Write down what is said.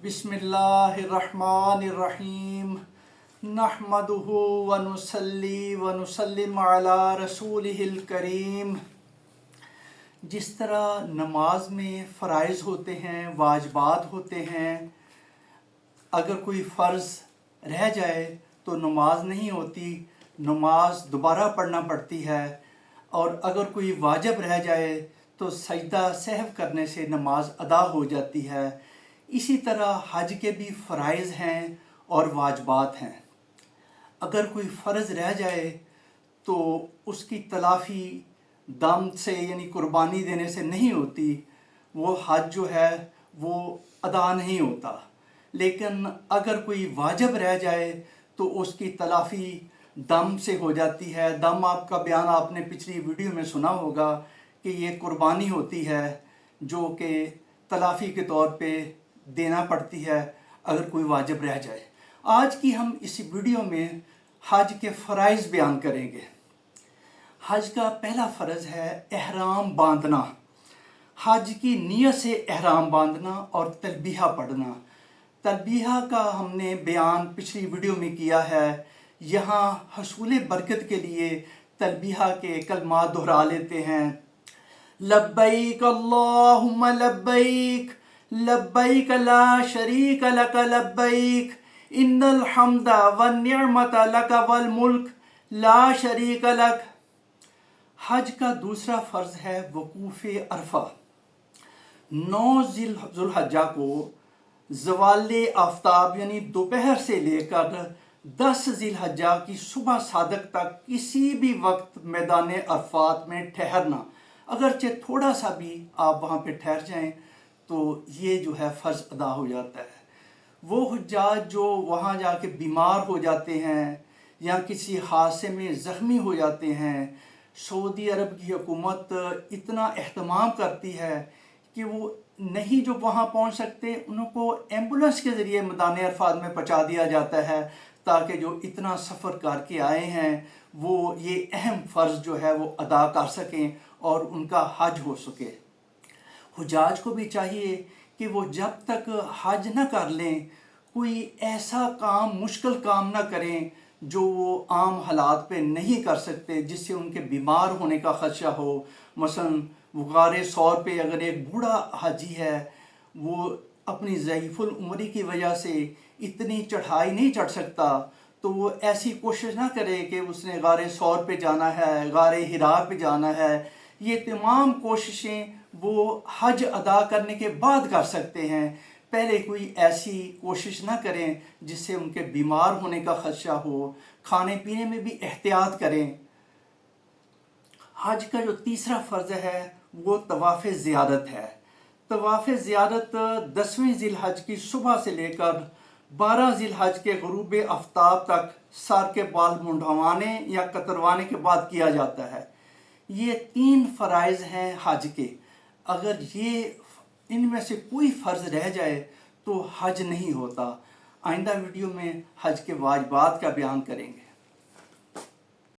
बिस्मिल्लाहिर्रहमानिर्रहीम नहमदुहु व नुसल्ली व नुसल्लिम अला रसूलिहिल करीम। जिस तरह नमाज में फ़राइज़ होते हैं, वाजिबात होते हैं, अगर कोई फ़र्ज़ रह जाए तो नमाज नहीं होती, नमाज दोबारा पढ़ना पड़ती है। और अगर कोई वाजिब रह जाए तो सजदा सहव करने से नमाज अदा हो जाती है। इसी तरह हज के भी फ़राइज़ हैं और वाजिबात हैं। अगर कोई फ़र्ज़ रह जाए तो उसकी तलाफ़ी दम से यानी कुर्बानी देने से नहीं होती, वो हज जो है वो अदा नहीं होता। लेकिन अगर कोई वाजिब रह जाए तो उसकी तलाफ़ी दम से हो जाती है। दम आपका बयान आपने पिछली वीडियो में सुना होगा कि ये कुर्बानी होती है जो कि तलाफ़ी के तौर पे देना पड़ती है अगर कोई वाजिब रह जाए। आज की हम इस वीडियो में हज के फ़राइज़ बयान करेंगे। हज का पहला फ़र्ज़ है एहराम बांधना। हज की नियत से एहराम बांधना और तलबिया पढ़ना। तलबिया का हमने बयान पिछली वीडियो में किया है। यहाँ हसूल बरकत के लिए तलबिया के कलमात दोहरा लेते हैं। लब्बैक अल्लाहुम्मा लब्बैक लब्बैक ला शरीक लक लब्बैक इन्नल हम्दा वन निअमत लक वल मुल्क ला शरीक लक। हज का दूसरा फ़र्ज़ है वकूफ़े अरफा। 9 ज़ुल्हज्जा को ज़वाले आफ्ताब यानी दोपहर से लेकर 10 ज़िलहज्जा की सुबह सादक तक किसी भी वक्त मैदान अरफात में ठहरना, अगरचे थोड़ा सा भी आप वहाँ पे ठहर जाएं तो ये जो है फ़र्ज़ अदा हो जाता है। वो हुज्जाज जो वहाँ जाके बीमार हो जाते हैं या किसी हादसे में ज़ख्मी हो जाते हैं, सऊदी अरब की हुकूमत इतना एहतमाम करती है कि वो नहीं जो वहाँ पहुँच सकते उनको एम्बुलेंस के ज़रिए मैदान अरफात में पहुँचा दिया जाता है ताकि जो इतना सफ़र करके आए हैं वो ये अहम फ़र्ज़ जो है वो अदा कर सकें और उनका हज हो सके। हुजाज को भी चाहिए कि वो जब तक हज न कर लें कोई ऐसा काम मुश्किल काम ना करें जो वो आम हालात पे नहीं कर सकते, जिससे उनके बीमार होने का ख़दशा हो। मसलन वगार सौर पे अगर एक बूढ़ा हाजी है वो अपनी ज़ईफ़ुल उम्री की वजह से इतनी चढ़ाई नहीं चढ़ सकता तो वो ऐसी कोशिश ना करे कि उसने गारे सौर पे जाना है, गारे हिरा पे जाना है। ये तमाम कोशिशें वो हज अदा करने के बाद कर सकते हैं। पहले कोई ऐसी कोशिश ना करें जिससे उनके बीमार होने का ख़दशा हो। खाने पीने में भी एहतियात करें। हज का जो तीसरा फ़र्ज़ है वो तवाफ़ ज़ियारत है। तवाफ़ ज़ियारत 10वीं ज़िलहज की सुबह से लेकर 12 ज़िलहज के ग़ुरूब आफ्ताब तक सर के बाल मुंडवाने या कतरवाने के बाद किया जाता है। ये 3 फ़राइज़ हैं हज के। अगर ये इनमें से कोई फ़र्ज़ रह जाए तो हज नहीं होता। आइंदा वीडियो में हज के वाजिबात का बयान करेंगे।